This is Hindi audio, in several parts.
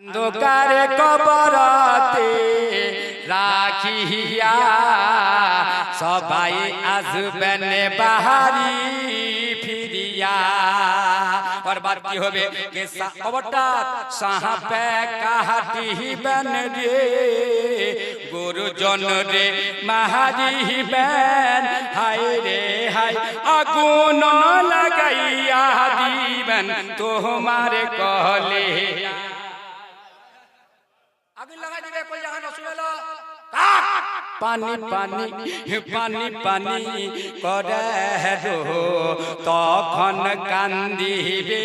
দোকারে কবরতে রাখিয়া সবাই আসবেন বাহারি ফিরিয়া। और बात की होबे के कबरटा साहापे काटिबेन रे गुरुजन रे मारिबेन हाय रे हाय आগুন লাগাইয়া দিবেন তোমার কলে। আগুন লাগাই দিবে কই জাহান রসুলুল্লাহ পানি পানি পানি পানি করে তখন কান্দিবে।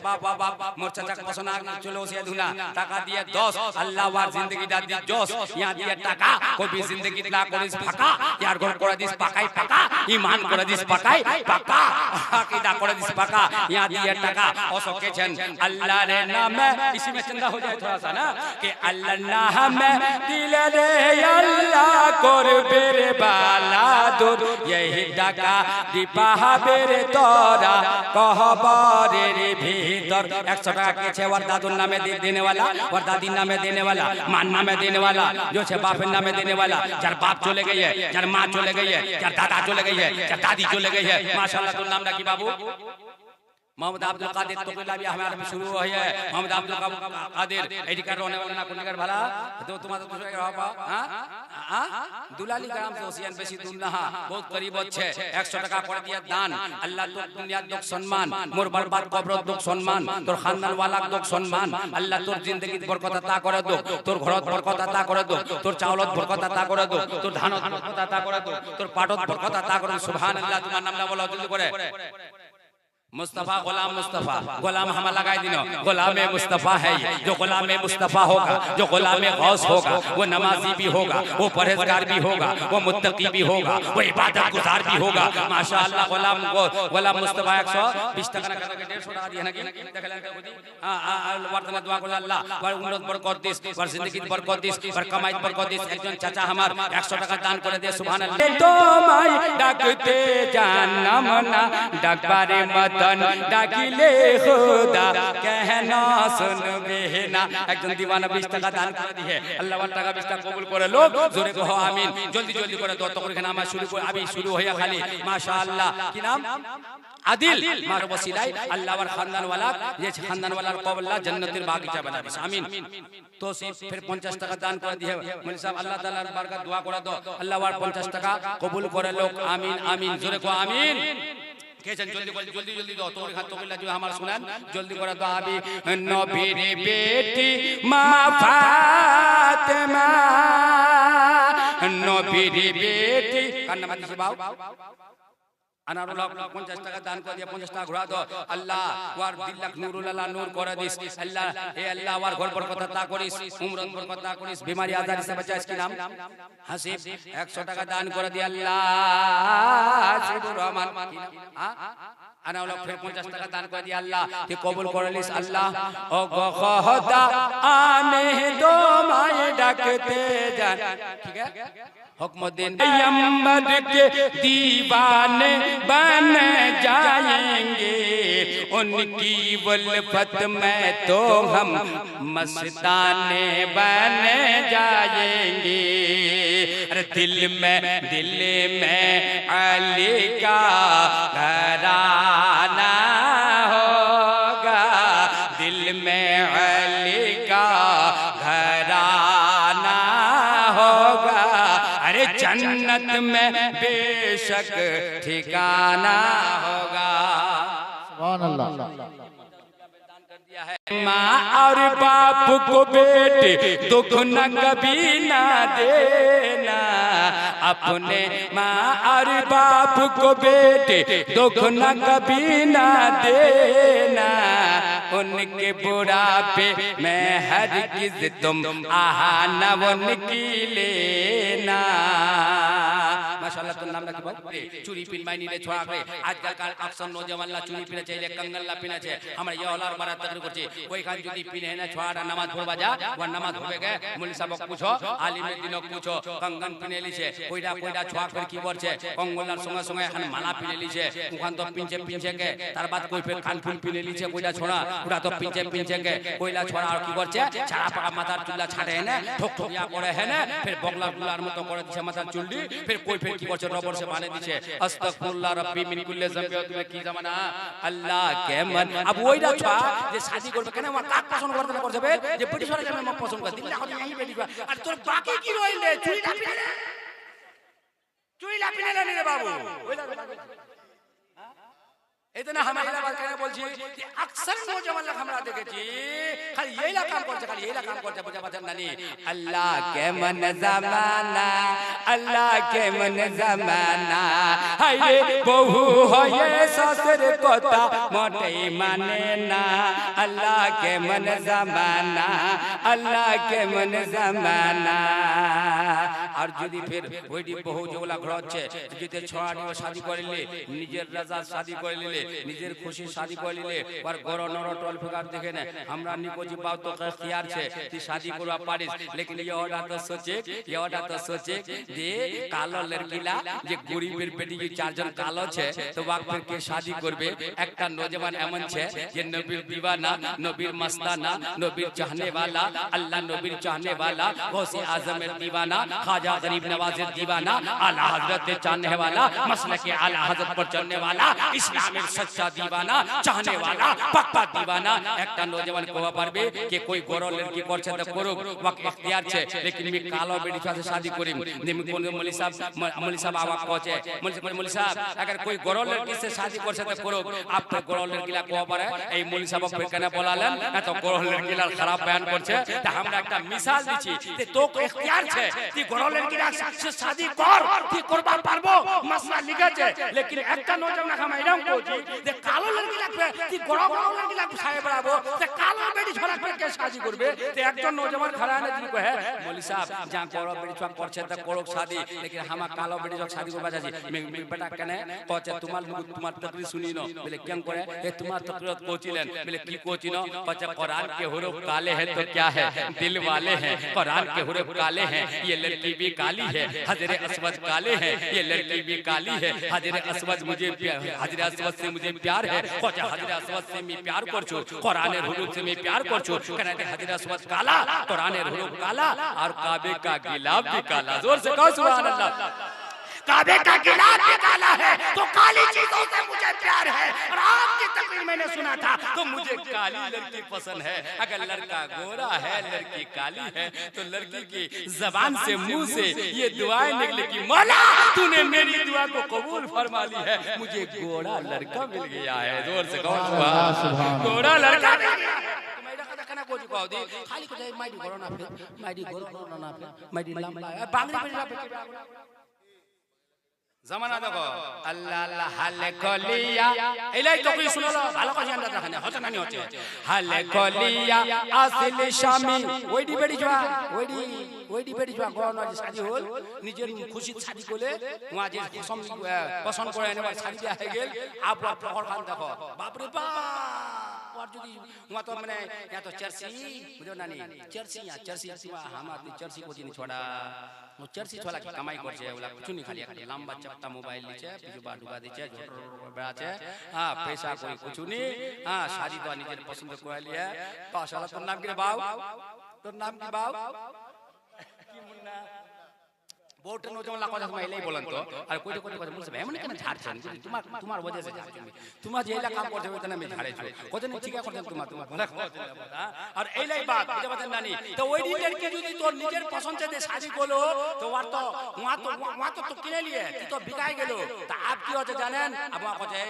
बाप बाप मोर चाचा का पसना चलो से धुना टाका दिए 10 अल्लाह वार जिंदगी दा दी जोश यहां दिए टाका को भी जिंदगी ला करिस फाका यार घर করে দিস পাকাই পাকা ঈমান করে দিস পাকাই পাকা আকীদা করে দিস পাকা यहां दिए टाका অসকেছেন আল্লাহর নামে इसी में चंदा हो जाए थोड़ा सा ना कि अल्लाह नामे दिल रे अल्लाह করবে রে বালা দূর यही টাকা দিপাবে রে তোরা कहबरे रे भीतर 100 টাকা के छे और दादुर नामे देने वाला और दादी नामे देने वाला मां नामे देने वाला जो छे बाप नामे देने वाला जार बाप चले गई है जार मां चले गई है जार दादा चले गई है जार दादी चले गई है माशाल्लाह तो नाम रखी बाबू मोहम्मद अब्दुल कादिर तोकिला भी हमारे में शुरू हुई है। मोहम्मद अब्दुल कादिर एडिकर होने वाला ना कुंडकर भला तो तुम्हारा दूसरा क्या होगा हां दुलाली ग्राम से हुसैन बेसी दूर ना बहुत करीब আছে 100 টাকা করে দিয়া দান আল্লাহ তো দুনিয়া দুঃখ সম্মান মোর বরবাদ কবর দুঃখ সম্মান তোর খানদান ওয়ালা দুঃখ সম্মান আল্লাহ তোর জিন্দেগি বরকত আতা করে দো তোর ঘরত বরকত আতা করে দো তোর চাওলত বরকত আতা করে দো তোর ধানত বরকত আতা করে দো তোর পাটত বরকত আতা করে সুবহানাল্লাহ তোমার নাম না বলো জলদি করে मुस्तफा गुलाम हम लगाए दिनो गुलाम मुस्तफा है जो गुलाम मुस्तफा होगा जो गुलाम गौस होगा वो नमाजी भी होगा वो परहेजगार भी होगा वो मुत्तकी भी होगा वो इबादत गुजार भी होगा माशाअल्लाह गुलाम मुस्तफा 120 টাকা না करके 150 টাকা দিয়ে নাকি দেখলেন वर्तमान दुआ করে আল্লাহ বড় উন্নত বরকত দিস বড় জিন্দেগি বরকত দিস বড় কামাই বরকত দিস একজন চাচা আমার 100 টাকা দান করে দে সুবহানাল্লাহ। তোমায় ডাকতে জানাম না ডাকবারে মত ডাকিলে খোদা कहना सुनबे ना একজন दीवाना 20 টাকা দান করে দিয়ে আল্লাহ 1 টাকা 20 টাকা কবুল করে লোক জোরে কहो আমিন জলদি জলদি করে দো তখন এখানে আমরা শুরু করে আমি শুরু হইয়া খালি মাশাআল্লাহ কি নাম आदिल मार वसीलाई अल्लाह और खानदान वाला ये खानदान वाला कबल्ला जन्नतेर बागीचा बना दिस आमीन। तो फिर 50 টাকা दान कर दिए मौलवी साहब अल्लाह ताआलार बरकत दुआ করে दो अल्लाह और 50 টাকা कबूल करे लोग आमीन आमीन जोरे को आमीन কেছেন জলদি জলদি জলদি দাও তোর হাত তোকিলা जो हमार सुनान जल्दी করে দাও আবি নবীর বেটি মা ফাতেমা নবীর বেটি কার নাম দিছে বাউ अनारुल्लाह 50 টাকা दान कर दिया 50 টাকা ঘুরা দো আল্লাহ ওয়ার দিল্লাক নুরুল আল্লাহ নূর করে this Allah hey Allah war ঘর বরকত আতা করিস উমরত বরকত আতা করিস बीमारी आजारी से बचा इसके नाम हसीब 100 টাকা दान कर दिया अल्लाह हासिबुर रहमान अनारुल्लाह फिर 50 টাকা दान कर दिया अल्लाह कि कबूल कर लिस अल्लाह ओ गखदा आने दो माए डाकते जान ठीक है हुक्मुद्दीन अय्यमद के दीवाने बन जाएंगे उनकी उल्फत में तो हम मस्ताने बन जाएंगे। अरे दिल में अली का घराना होगा दिल में अली का घराना होगा अरे जन्नत में बेशक ठिकाना होगा। सुभान अल्लाह। माँ और बाप को बेटे दुख न कभी ना देना अपने माँ और बाप को बेटे दुख न कभी ना देना उनके बुढ़ापे में हरगिज़ तुम आहाना उनकी लेना माशाल्लाह तो नाम কি বল চুরি পিন মাইনি রে ছোয়া করে আজকালকার আকশন নওজওয়ানরা চুরি পিনে চাইলে कंगनला পিনে আছে আমরা ये औलाद बारा तकरीर করছি ওইখান যদি পিনে না ছোয়াটা নামাজ পড়বা যা ওর নামাজ হবে গে মুলি সাহেব পুছো আলিমের দিন পুছো कंगन পিনে লিছে কইডা কইডা ছোয়া করে কি করছে कंगनলার সঙ্গে সঙ্গে এখন মালা পিনে লিছে ওখান তো পিনছে পিনছে কে তার বাদ কই ফের কানফুল পিনে লিছে কইডা ছোড়া ওরা তো পিনছে পিনছে কে কইলা ছোড়া আর কি করছে ছাড়া পাকা মাথার চুল্লা ছাড়ে না ঠক ঠকিয়া করে है ना फिर বগলা গুলার মতো করে দিছে মাথার চুল্লি फिर कोई फिर কি করছে রবর সে বানিয়ে দিছে আস্তাগফিরুল্লাহ রাব্বি মিন কুল্লি যামবি তুমি কি জামানা আল্লাহ কেমন আবু ওইটা ছা যে শাদি করবে কেন আমার কাক পছন্দ করতে করছে যে ব্রিটিশ ওরা যেন আমাকে পছন্দ করে দিল্লা করে এই বেটি আর তোর বাকি কি রইলে চুরি লাপিনে রে বাবু ওইটা इतना हमारे बात कहने बोल जी कि अक्सर नौजवान लोग हमरा देखे जी खाली यही ला काम करते खाली यही ला काम करते बुझा बात नहीं अल्लाह के मन जमाना अल्लाह के मन जमाना हाय रे बहु हो ये ससुर कोता मोटे माने ना अल्लाह के मन जमाना अल्लाह के मन जमाना और যদি ফের ওইটি বহু যেগুলা ঘর হচ্ছে যদি ছড়ানি শাদি করিলে নিজের রাজা শাদি করিলে নিজের খুশি শাদি করিলে আর গরো নরো টল ফিগার দেখে না আমরা নিকোজি বাও তো খিয়ার છે তুই শাদি করবা পারিস लेकिन ये ओडा तो सोचे যে কালো লড়কিলা যে গরিবের বেটি যে চারজন কালো আছে তো ওয়াক ফির কে শাদি করবে একটা নওজওয়ান এমন আছে যে নবীর দিওয়ানা নবীর মস্তানা নবীর চাহনে वाला अल्लाह नबीर चाहने वाला गौसे आजम दीवाना ख्वाजा गरीब नवाज़ दीवाना आला हजरत चाहने वाला मसलक आला हजरत पर चलने वाला इस्लामेर सच्चा दीवाना चाहने वाला पक्का दीवाना একটা নওজওয়ান কোয়া পারবে যে कोई গরো লড়কি করছে তো করুক ওয়াক ইখতিয়ার আছে लेकिन আমি কালো বেটি সাথে শাদি করিম নেমি কোন মৌলভী সাহেব আওয়াজ পৌঁছে মৌলভী সাহেব अगर कोई গরো লড়কি से शादी করছে তো করুক आप तो গরো লড়কিলা কোয়া পারে এই মৌলভী সাহেব কেন বলালেন এত গরো লড়কিলা খারাপ বয়ান করছে তা আমরা একটা মিসাল দিছি যে তো ইখতিয়ার আছে তুই গরো লড়কিলা से शादी কর তুই করবা পারবো মাসলা লিখেছে लेकिन একটা নওজওয়ান আমরা এরকম কইছি যে কালো লড়কিলা তুই গরো লড়কিলা সাহেব বরাবো যে কালো বেটি ছোড়া করে কে শাদি করবে তো একজন নওজওয়ান खड़ा है जी को है मौलवी साहब जहां गरो बेटी ছোড়া করছে তা করুক শাদি लेकिन हम कालो बेटी ছোড়া शादी করবা যাচ্ছি বেটা কেনে কচ্ছে তোমার तकरीर सुनी नो बोले क्या करे ए तुम्हार तकरीर कोचिलेन बोले की कोचिनो कচ্ছে कुरान के हुरूफ काले हैं तो क्या है दिल वाले हैं कुरान के हुरूफ काले हैं ये लड़की भी काली है हजरे अस्वद काले हैं ये लड़की भी काली है हजरे अस्वद से मुझे प्यार है कচ্ছে हजरे अस्वद से मैं प्यार করছো कुरानेर हुरूफ से मैं प्यार করছো कहने हजरे अस्वद काला कुरानेर हुरूफ काला और काबे का गिलाफ भी काला जोर से कहो सुभान अल्लाह काबे का गिलाफ भी काला है तो काली चीजों से मुझे प्यार है और आपकी तकरीर मैंने सुना था तो मुझे काली लड़की पसंद है अगर लड़का गोरा है लड़की काली है तो लड़की की जबान से मुंह से ये दुआएं निकले कि मौला तूने मेरी दुआ को कबूल फरमा ली है मुझे गोरा लड़का मिल गया है जोर से कहो सुभान गोरा लड़का मिल गया है kana koji ko di khali ko jai maidi corona pe maidi corona pe maidi lamba bangli pe la pe জামানা দেখো আল্লাহ আল্লাহ হালে কলিয়া এলাই তো কি শুনলো ভালো করে জানতে রাখেন হচ্ছে না নি হচ্ছে হালে কলিয়া আসল শামি ওইডি বেড়ি জোয়া ওইডি বেড়ি জোয়া গরন আজ শাদি হল নিজের খুশি শাদি করলে ওয়া যে পছন্দ করে এনে শাদি দেয়া হয়ে গেল আপরা ফকর খান দেখো বাপ রে বাপ और যদি ওয়া তো মানে या तो चर्सी বুঝো না নি चर्सी हम आदमी चर्सी को जिन छोड़ा वो चर्सी छोला की कमाई করছে ওলা চুনি খালি একটা লম্বা চপটা মোবাইল নিচে পিছু বা ঢুকা দিচ্ছে ঝটর বেড়াচ্ছে हां पैसा कोई कुछ नहीं हां शादी तो নিজের পছন্দ করে লিয়া মাশাআল্লাহ তোর নাম কি রে বাউ তোর নাম কি বাউ কি মুন্না बहुत नौजवान ला কথা তুমি এলাই বলেন তো আর কইতে বলছে এমন কেন ঝাড়ছেন তোমার वजह से ঝাড়ছেন তোমার যে এলা কাম করতে হবে না আমি ঝাড়েছো কত নি ঠিক করছেন তোমার আর এলাই বাত বুঝতে পারছেন না নি তো ওই দিনের কি যদি তোর নিজের পছন্দ से शादी করলো তো ওর তো ওয়া তো কিনে লিয়ে তুই তো বিকাই গেল তা আপ কি হচ্ছে জানেন আপা কইছে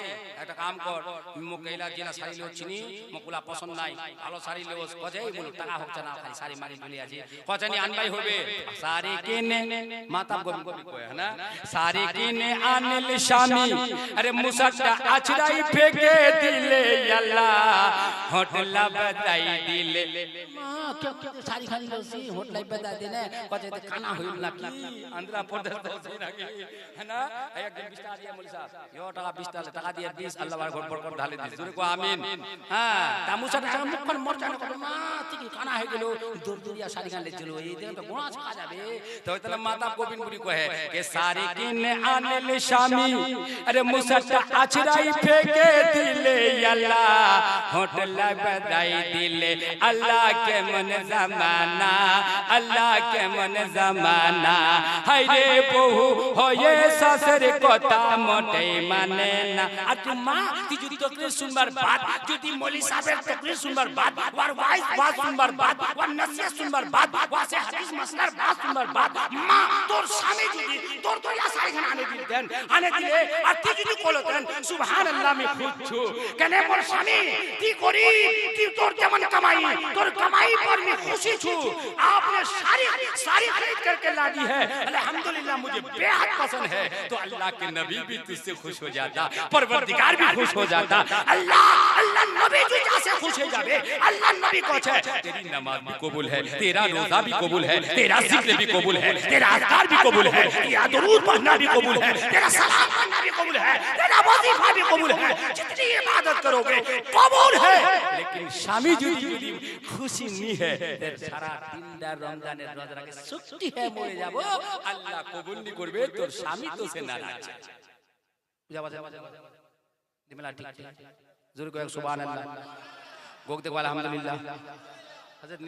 একটা কাম কর মুকেলা জিনা শাড়ি লছিনি মুকুলা পছন্দ নাই ভালো শাড়ি লওস কইছে এই বল টাকা হচ্ছে না খালি শাড়ি মারি চলে আসি কইছে নি আনবাই হবে শাড়ি কিনে माता गोविंद को है ना सारी किने आनिल शामी अरे मुसट्टा अछराई फेंके दिले अल्लाह होटला बधाई दिले मां क्या सारी खानी लोसी होटला बधाई देने कते खाना होइल ना की आंध्र प्रदेश दोसी ना की है ना एक दिन 20 टाका दिए मौलवी साहब यो टाका 20 टाका दिए 20 अल्लाह वाला घर पर ढाले दी जोरे को आमीन हां ता मुसट्टा मुखन मर जाने को मां ठीक खाना है गेलो दूर दूरिया सारी खान ले चलो ये देख तो गुणा खा जाबे तो इतना माता गोविंद बुरी को है कि सारी किने आनिल शामी अरे मुसट्टा अछराई फेंके दिले अल्लाह होटला बधाई दिले अल्लाह के मन जमाना अल्लाह के मन जमाना हाय रे बहु होये ससुर कोता मोटे माने ना आ मां ती যদি তকরির শুনবার বাদ যদি মৌলভী সাহেবের তকরির শুনবার বাদ ওয়ার ওয়াজ শুনবার বাদ ওয়ার নসিহত শুনবার বাদ ওয়াসে হাদিস মাসলার বাদ শুনবার বাদ মা তোর স্বামী যদি তোর দয়া সাইখানে আনে দিতেন আনে দিলে আর তুই যদি বলতেন সুবহানাল্লাহ আমি খুঁজছো কেন মোর স্বামী কি করি তুই তোর যেমন कमाई তোর कमाई पर मैं खुशी छू आपने सारी सारी खरीद करके ला दी है अल्हम्दुलिल्लाह मुझे बेहद पसंद है तो अल्लाह के नबी भी तुझसे खुश हो जाता परवरदिगार भी खुश हो जाता अल्लाह अल्लाह नबी तुझे से खुश हो जावे अल्लाह नबी को है तेरी नमाज भी कबूल है तेरा रोजा भी कबूल है तेरा जिक्र भी कबूल है तेरा अज़कार भी कबूल है तेरा दुरूद पढ़ना भी कबूल है तेरा सलाम पढ़ना भी कबूल है तेरा वजीफा भी कबूल है जितनी इबादत करोगे कबूल है लेकिन स्वामी जी खुशी नहीं है तेरे सारा दिन दार रमजाনের রোজা রাখে শক্তি है মরে যাব আল্লাহ কবুল নি করবে তোর স্বামী তো সে নারাজ বুঝা दिमला ठीक जोर को सुभान अल्लाह गोग देखो अल्हम्दुलिल्लाह हजरत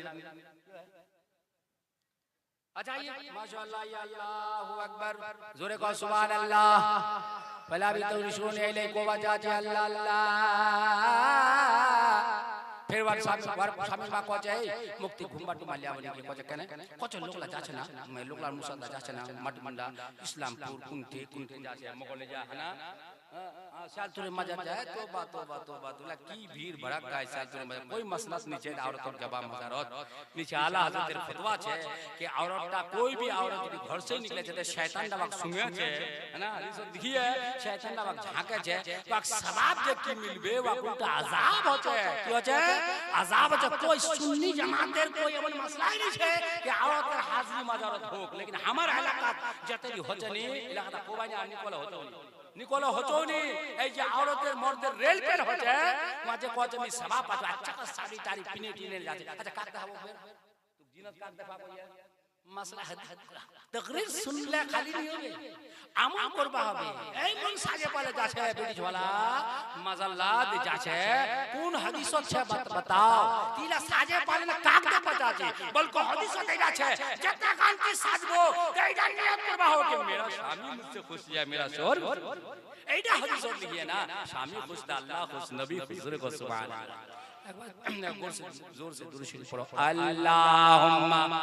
अच्छा ये माशाअल्लाह या अल्लाहु अकबर जोरे को सुभान अल्लाह फला भी तो रिशून इले को वजाते अल्लाह अल्लाह फिर वार स्वामी मा को चाहे मुक्ति घुमबा टू मालिया बनी के को कने को लोकला जाछे ना मैं लोकला मुसल्ला जाछे ना मठमंडा इस्लामपुर कुंटे जाछे मगले जा है ना साल तुरे मजा जाए तौबा तुला की भीड़ भड़का है साल तुरे मजा कोई मसला नीचे औरत और जवाब मजारत नीचे आला हजरत फतवा छे कि औरतटा कोई भी औरत यदि घर से निकले छे त शैतान दबाक सुंगे छे है ना हदीस देखिए शैतान दबाक झांके छे वाक सवाब जे की मिलबे वाक उल्टा अजाब होचे की होचे अजाब जे कोई सुन्नी जमातेर कोई एमन मसला ही नहीं छे कि औरत हाजिरी मजारत होक लेकिन हमार इलाका जतरी होचे नी इलाका कोबानी आनी कोला होतो निकोला होचोनी এই যে औरतेर मर्देर रेल पेन होचे माजे कोचे मी सभा पाछो अच्छा का साड़ी तारी पिने टिने जाते अच्छा काक देखाबो फिर तू जिनत काक देखाबो यार मसला है तकरीर सुनले खाली नहीं होबे আমল করবা হবে এই মন সাজে পালে যাচ্ছে বেটি ঝোলা মাজাল্লাহ দে যাচ্ছে কোন হাদিসত আছে बताओ তিলা সাজে পালে না কাক দে পচাছে বলকো হাদিসত এই যাচ্ছে যেটা কান কি সাজবো এইটা নিয়ত করবা হবে कि मेरा स्वामी मुझसे खुश है मेरा शोर এইটা হাদিসত লিখিয়ে না स्वामी खुश दा अल्लाह खुश नबी खुश रे को सुभान अल्लाह एक बार जोर से दुरूद शरीफ पढ़ो अल्लाहुम्मा